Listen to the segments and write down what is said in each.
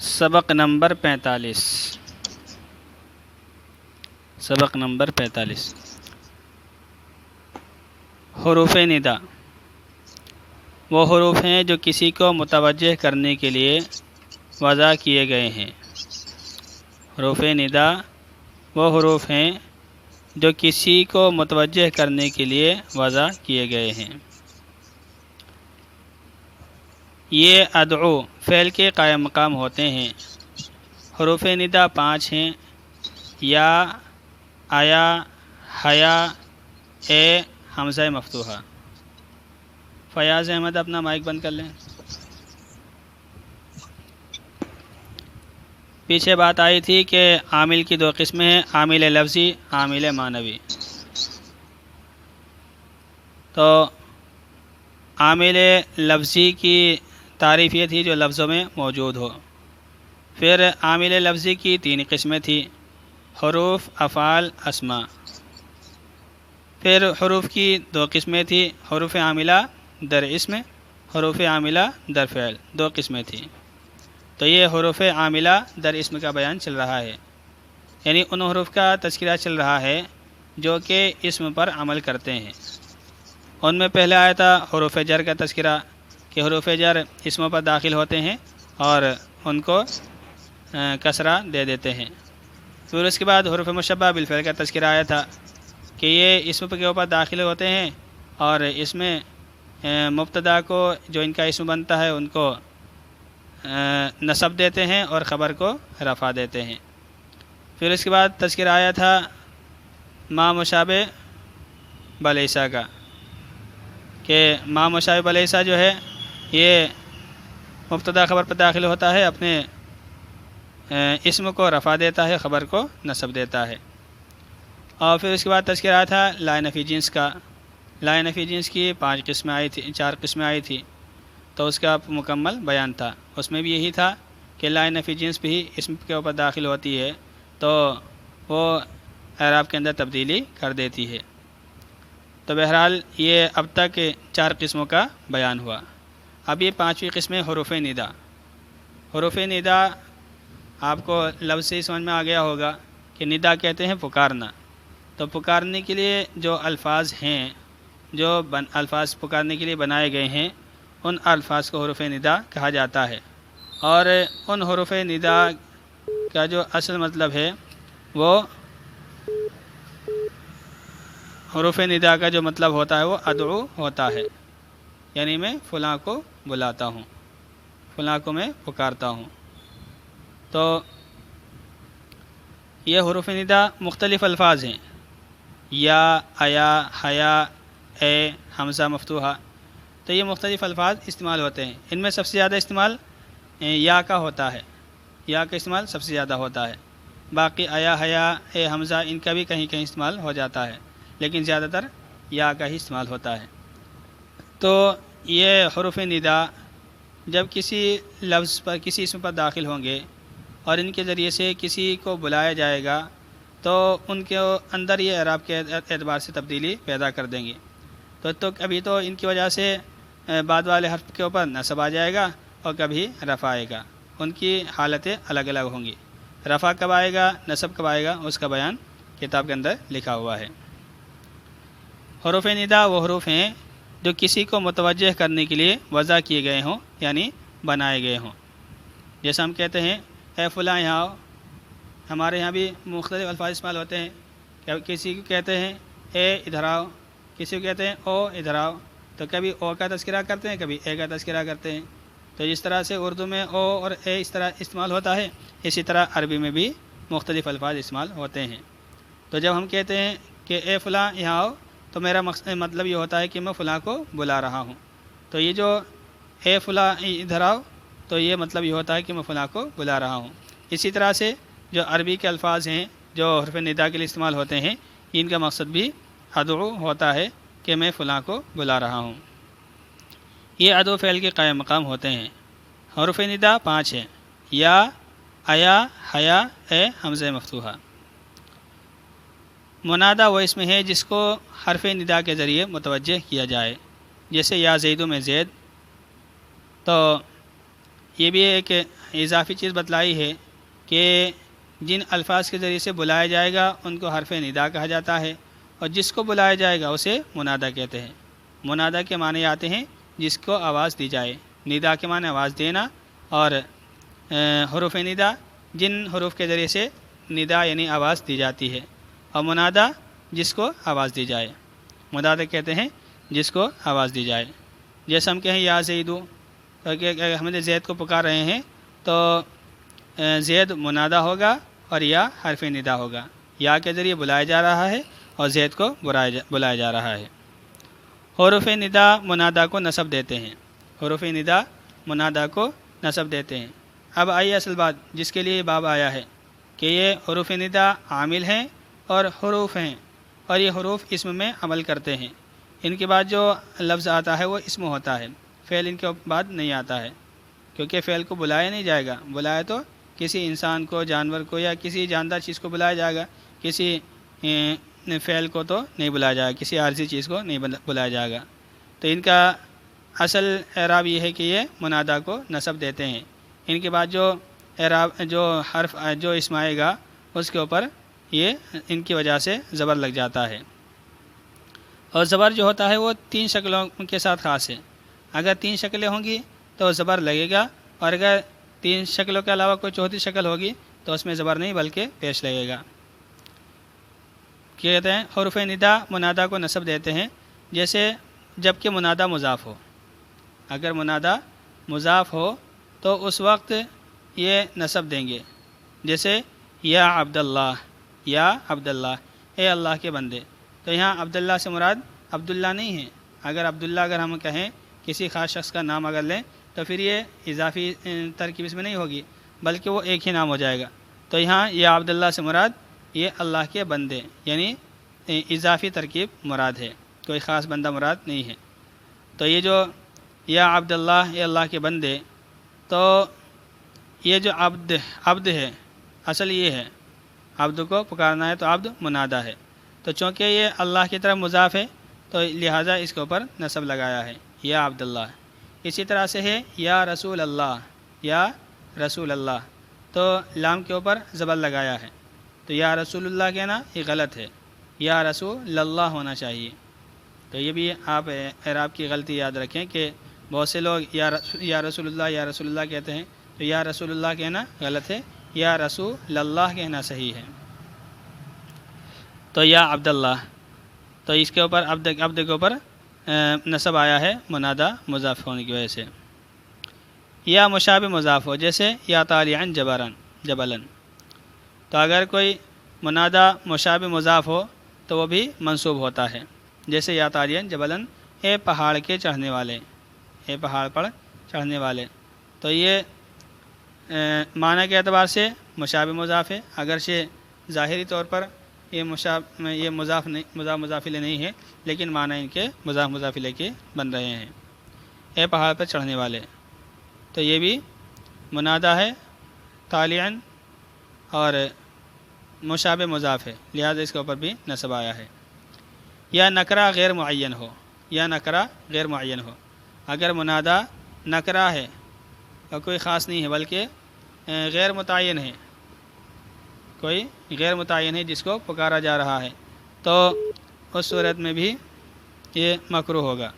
سبق نمبر 45 حروف ندا وہ حروف ہیں جو کسی کو متوجہ کرنے کے لیے وضع کیے گئے ہیں۔ حروف ندا وہ حروف ہیں جو کسی کو متوجہ کرنے کے لیے وضع کیے گئے ہیں۔ یہ ادعو فعل کے قائم مقام ہوتے ہیں۔ حروف ندا 5 ہیں: یا، آیا، حیا، اے، حمزہ مفتوحہ۔ فیاض احمد اپنا مائک بند کر لیں۔ پیچھے بات آئی تھی کہ عامل کی 2 قسمیں ہیں: عامل لفظی، عامل معنوی۔ تو عامل لفظی کی تعریف یہ تھی جو لفظوں میں موجود ہو۔ پھر عامل لفظی کی 3 قسمیں تھیں: حروف، افعال، اسماء۔ پھر حروف کی 2 قسمیں تھیں: حروف عاملہ در اسم، حروف عاملہ در فعل، 2 قسمیں تھیں۔ تو یہ حروف عاملہ در اسم کا بیان چل رہا ہے، یعنی ان حروف کا تذکرہ چل رہا ہے جو کہ اسم پر عمل کرتے ہیں۔ ان میں پہلے آیا تھا حروف جر کا تذکرہ کہ حروف جر اسموں پر داخل ہوتے ہیں اور ان کو کسرہ دے دیتے ہیں۔ پھر اس کے بعد حروف مشبہ بالفعل کا تذکرہ آیا تھا کہ یہ اسم کے اوپر داخل ہوتے ہیں اور اس میں مبتدا کو جو ان کا اسم بنتا ہے ان کو نصب دیتے ہیں اور خبر کو رفع دیتے ہیں۔ پھر اس کے بعد تذکرہ آیا تھا ما مشابہ بلیسا کا کہ ما مشابہ بلیسا جو ہے یہ مبتدا خبر پر داخل ہوتا ہے، اپنے اسم کو رفع دیتا ہے، خبر کو نصب دیتا ہے۔ اور پھر اس کے بعد تذکرہ آیا تھا لا نفی جنس کا۔ لا نفی جنس کی 4 قسمیں آئی تھی، تو اس کا مکمل بیان تھا۔ اس میں بھی یہی تھا کہ لا نفی جنس بھی اسم کے اوپر داخل ہوتی ہے تو وہ اعراب کے اندر تبدیلی کر دیتی ہے۔ تو بہرحال یہ اب تک 4 قسموں کا بیان ہوا۔ اب یہ 5ویں قسم حروف ندا۔ حروف ندا آپ کو لفظ سے ہی سمجھ میں آ گیا ہوگا کہ ندا کہتے ہیں پکارنا۔ تو پکارنے کے لیے جو الفاظ ہیں، جو الفاظ پکارنے کے لیے بنائے گئے ہیں، ان الفاظ کو حروف ندا کہا جاتا ہے۔ اور ان حروف ندا کا جو اصل مطلب ہے وہ حروف ندا کا جو مطلب ہوتا ہے وہ ادعو ہوتا ہے، یعنی میں فلاں کو بلاتا ہوں، فلاں کو میں پکارتا ہوں۔ تو یہ حروف ندا مختلف الفاظ ہیں: یا، آیا، حیا، اے، حمزہ مفتوحہ۔ تو یہ مختلف الفاظ استعمال ہوتے ہیں۔ ان میں سب سے زیادہ استعمال یا کا ہوتا ہے، یا کا استعمال سب سے زیادہ ہوتا ہے۔ باقی آیا، حیا، اے، حمزہ ان کا بھی کہیں کہیں استعمال ہو جاتا ہے، لیکن زیادہ تر یا کا ہی استعمال ہوتا ہے۔ تو یہ حروف ندا جب کسی لفظ پر، کسی اسم پر داخل ہوں گے اور ان کے ذریعے سے کسی کو بلایا جائے گا تو ان کے اندر یہ اعراب کے اعتبار سے تبدیلی پیدا کر دیں گے۔ تو کبھی تو ان کی وجہ سے بعد والے حرف کے اوپر نصب آ جائے گا اور کبھی رفع آئے گا۔ ان کی حالتیں الگ الگ ہوں گی۔ رفع کب آئے گا، نصب کب آئے گا، اس کا بیان کتاب کے اندر لکھا ہوا ہے۔ حروف ندا وہ حروف ہیں جو کسی کو متوجہ کرنے کے لیے وضع کیے گئے ہوں، یعنی بنائے گئے ہوں۔ جیسے ہم کہتے ہیں اے فلاں یہاں آؤ، ہمارے یہاں بھی مختلف الفاظ استعمال ہوتے ہیں۔ کسی کو کہتے ہیں اے ادھر آؤ، کسی کو کہتے ہیں او ادھر آؤ۔ تو کبھی او کا تذکرہ کرتے ہیں، کبھی اے کا تذکرہ کرتے ہیں۔ تو جس طرح سے اردو میں او اور اے اس طرح استعمال ہوتا ہے، اسی طرح عربی میں بھی مختلف الفاظ استعمال ہوتے ہیں۔ تو جب ہم کہتے ہیں کہ اے فلاں یہاں آؤ تو میرا مطلب یہ ہوتا ہے کہ میں فلاں کو بلا رہا ہوں۔ تو یہ جو اے فلاں ادھر آؤ، تو یہ مطلب یہ ہوتا ہے کہ میں فلاں کو بلا رہا ہوں۔ اسی طرح سے جو عربی کے الفاظ ہیں جو حرف ندا کے لیے استعمال ہوتے ہیں، ان کا مقصد بھی ادعو ہوتا ہے کہ میں فلاں کو بلا رہا ہوں۔ یہ ادعو فعل کے قائم مقام ہوتے ہیں۔ حروف ندا 5 ہیں: یا، آیا، حیا، اے، حمزہ مفتوحہ۔ منادا وہ اسم ہے جس کو حرف ندا کے ذریعے متوجہ کیا جائے، جیسے یا زیدو میں زید۔ تو یہ بھی ایک اضافی چیز بتلائی ہے کہ جن الفاظ کے ذریعے سے بلایا جائے گا ان کو حرف ندا کہا جاتا ہے، اور جس کو بلایا جائے گا اسے منادا کہتے ہیں۔ منادا کے معنی آتے ہیں جس کو آواز دی جائے، ندا کے معنی آواز دینا، اور حروف ندا جن حروف کے ذریعے سے ندا یعنی آواز دی جاتی ہے، اور منادا جس کو آواز دی جائے۔ منادا کہتے ہیں جس کو آواز دی جائے، جیسے ہم کہیں یا زیدو، اگر ہم نے زید کو پکار رہے ہیں تو زید منادا ہوگا اور یا حرف ندا ہوگا، یا کے ذریعے بلایا جا رہا ہے اور زید کو بلایا جا رہا ہے۔ حروف ندا منادا کو نصب دیتے ہیں، حروف ندا منادا کو نصب دیتے ہیں۔ اب آئیے اصل بات جس کے لیے باب آیا ہے کہ یہ حروف ندا عامل ہیں اور حروف ہیں، اور یہ حروف اسم میں عمل کرتے ہیں۔ ان کے بعد جو لفظ آتا ہے وہ اسم ہوتا ہے، فعل ان کے بعد نہیں آتا ہے، کیونکہ فعل کو بلایا نہیں جائے گا۔ بلایا تو کسی انسان کو، جانور کو، یا کسی جاندار چیز کو بلایا جائے گا، کسی فعل کو تو نہیں بلایا جائے گا، کسی عارضی چیز کو نہیں بلایا جائے گا۔ تو ان کا اصل اعراب یہ ہے کہ یہ منادا کو نصب دیتے ہیں۔ ان کے بعد جو اعراب جو حرف جو اسم آئے گا اس کے اوپر یہ ان کی وجہ سے زبر لگ جاتا ہے، اور زبر جو ہوتا ہے وہ 3 شکلوں کے ساتھ خاص ہے۔ اگر 3 شکلیں ہوں گی تو زبر لگے گا، اور اگر 3 شکلوں کے علاوہ کوئی چوتھی شکل ہوگی تو اس میں زبر نہیں بلکہ پیش لگے گا۔ کہتے ہیں حروف ندا منادا کو نصب دیتے ہیں، جیسے جب کہ منادا مضاف ہو۔ اگر منادا مضاف ہو تو اس وقت یہ نصب دیں گے، جیسے یا عبداللہ، یا عبداللہ، اے اللہ کے بندے۔ تو یہاں عبداللہ سے مراد عبداللہ نہیں ہے۔ اگر عبداللہ اگر ہم کہیں کسی خاص شخص کا نام اگر لیں تو پھر یہ اضافی ترکیب اس میں نہیں ہوگی، بلکہ وہ ایک ہی نام ہو جائے گا۔ تو یہاں یا عبداللہ سے مراد یہ اللہ کے بندے، یعنی اضافی ترکیب مراد ہے، کوئی خاص بندہ مراد نہیں ہے۔ تو یہ جو یا عبداللہ، یہ اللہ کے بندے، تو یہ جو عبد ہے اصل یہ ہے، عبد کو پکارنا ہے تو عبد منادا ہے۔ تو چونکہ یہ اللہ کی طرف مضاف ہے تو لہٰذا اس کے اوپر نصب لگایا ہے یا عبداللہ۔ اسی طرح سے ہے یا رسول اللہ، یا رسول اللہ، تو لام کے اوپر زبر لگایا ہے، تو یا رسول اللہ کہنا یہ غلط ہے، یا رسول اللہ ہونا چاہیے۔ تو یہ بھی آپ اعراب کی غلطی یاد رکھیں کہ بہت سے لوگ یا رسول اللہ، یا رسول اللہ کہتے ہیں، تو یا رسول اللہ کہنا غلط ہے، یا رسول اللہ کہنا صحیح ہے۔ تو یا عبداللہ، تو اس کے اوپر عبد کے اوپر نصب آیا ہے منادا مضاف ہونے کی وجہ سے۔ یا مشابہ مضاف ہو، جیسے یا طالعاً جبلاً، تو اگر کوئی منادا مشابہ مضاف ہو تو وہ بھی منصوب ہوتا ہے، جیسے یا طالعاً جبلاً، اے پہاڑ کے چڑھنے والے، اے پہاڑ پر چڑھنے والے۔ تو یہ معنی کے اعتبار سے مشابہ مضاف ہے، اگرچہ ظاہری طور پر یہ مضاف مضافلے نہیں ہے، لیکن معنی ان کے مضافلے کے بن رہے ہیں، اے پہاڑ پر چڑھنے والے۔ تو یہ بھی منادا ہے طالعاً اور مشابہ مضاف ہے، لہذا اس کے اوپر بھی نصب آیا ہے۔ یا نکرہ غیر معین ہو، یا نکرہ غیر معین ہو، اگر منادا نکرہ ہے اور کوئی خاص نہیں ہے بلکہ غیر متعین ہے، کوئی غیر متعین ہے جس کو پکارا جا رہا ہے، تو اس صورت میں بھی یہ مکروہ ہوگا۔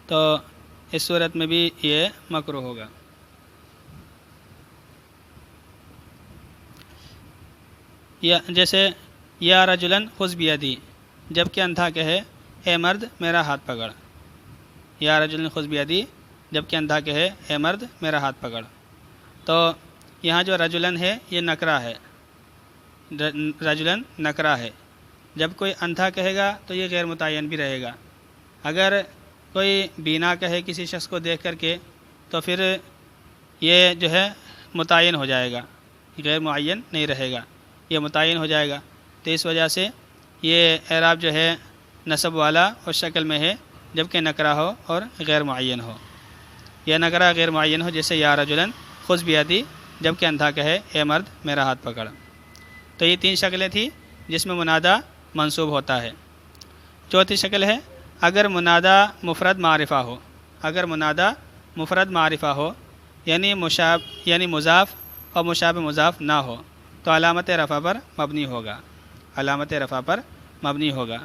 تو اس صورت میں بھی یہ مکروہ ہوگا۔ یا جیسے یا رجلاً خذ بیدی، جب کہ اندھا کہے اے مرد میرا ہاتھ پکڑ، یا رجلاً خذ بیدی، جب کہ اندھا کہے اے مرد میرا ہاتھ پکڑ۔ تو یہاں جو رجلاً ہے یہ نکرہ ہے، رجلاً نکرہ ہے، جب کوئی اندھا کہے گا تو یہ غیر متعین بھی رہے گا۔ اگر کوئی بینا کہے کسی شخص کو دیکھ کر کے تو پھر یہ جو ہے متعین ہو جائے گا، غیر معین نہیں رہے گا، یہ متعین ہو جائے گا۔ تو اس وجہ سے یہ اعراب جو ہے نصب والا اس شکل میں ہے جب کہ نکرہ ہو اور غیر معین ہو، یا نکرہ غیر معین ہو، جیسے یا رجلاً خذ بیدی، جب کہ اندھا کہے اے مرد میرا ہاتھ پکڑ۔ تو یہ 3 شکلیں تھیں جس میں منادا منصوب ہوتا ہے۔ چوتھی شکل ہے اگر منادہ مفرد معرفہ ہو، اگر منادہ مفرد معرفہ ہو یعنی مضاف اور مشابہ مضاف نہ ہو تو علامت رفع پر مبنی ہوگا، علامت رفع پر مبنی ہوگا۔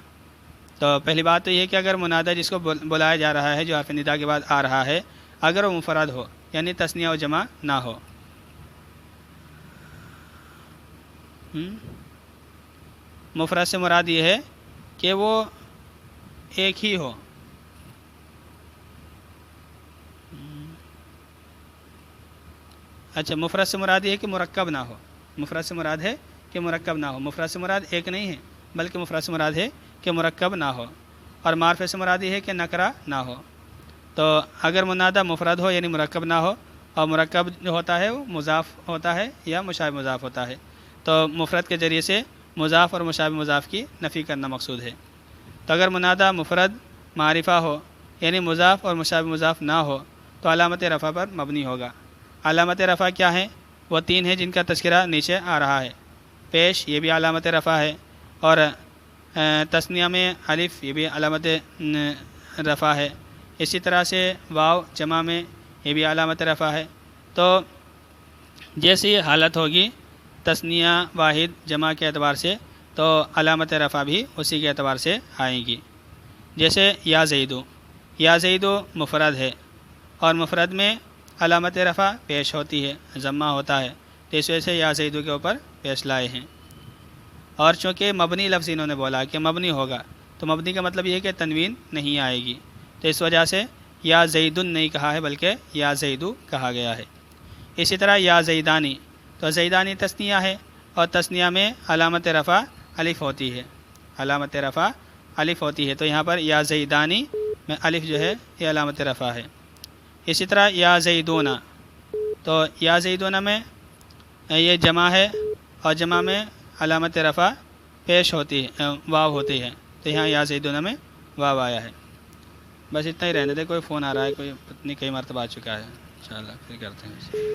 تو پہلی بات تو یہ ہے کہ اگر منادہ جس کو بلایا جا رہا ہے جو حرف ندا کے بعد آ رہا ہے اگر وہ مفرد ہو یعنی تثنیہ و جمع نہ ہو، مفرد سے مراد یہ ہے کہ وہ ایک ہی ہو، اچھا مفرد سے مراد یہ ہے کہ مرکب نہ ہو، مفرد سے مراد ہے کہ مرکب نہ ہو، مفرد سے مراد ایک نہیں ہے بلکہ مفرد سے مراد ہے کہ مرکب نہ ہو، اور معرفہ سے مراد یہ ہے کہ نکرہ نہ ہو۔ تو اگر منادہ مفرد ہو یعنی مرکب نہ ہو اور مرکب جو ہوتا ہے وہ مضاف ہوتا ہے یا مشابہ مضاف ہوتا ہے، تو مفرد کے ذریعے سے مضاف اور مشابہ مضاف کی نفی کرنا مقصود ہے۔ تو اگر منادہ مفرد معرفہ ہو یعنی مضاف اور مشابہ مضاف نہ ہو تو علامت رفع پر مبنی ہوگا۔ علامت رفع کیا ہیں؟ وہ تین ہیں جن کا تذکرہ نیچے آ رہا ہے۔ پیش یہ بھی علامت رفع ہے، اور تثنیہ میں الف یہ بھی علامت رفع ہے، اسی طرح سے واو جمع میں یہ بھی علامت رفع ہے۔ تو جیسی حالت ہوگی تثنیہ واحد جمع کے اعتبار سے تو علامت رفع بھی اسی کے اعتبار سے آئیں گی۔ جیسے یا زیدو، یا زیدو مفرد ہے اور مفرد میں علامت رفع پیش ہوتی ہے، ضمہ ہوتا ہے، تو اس وجہ سے یا زیدو کے اوپر پیش لائے ہیں۔ اور چونکہ مبنی لفظ انہوں نے بولا کہ مبنی ہوگا تو مبنی کا مطلب یہ ہے کہ تنوین نہیں آئے گی، تو اس وجہ سے یا زیدن نہیں کہا ہے بلکہ یا زیدو کہا گیا ہے۔ اسی طرح یا زیدانی، تو زیدانی تثنیہ ہے اور تثنیہ میں علامت رفع الف ہوتی ہے، علامت رفع الف ہوتی ہے، تو یہاں پر یا زیدانی میں الف جو ہے یہ علامت رفع ہے۔ اسی طرح یا زیدونہ، تو یا زیدونہ میں یہ جمع ہے اور جمع میں علامت رفع پیش ہوتی ہے، واو ہوتی ہے، تو یہاں یا زیدونہ میں واو آیا ہے۔ بس اتنا ہی رہنے دے، کوئی فون آ رہا ہے، کوئی پتہ نہیں کئی مرتبہ آ چکا ہے، انشاءاللہ پھر کرتے ہیں۔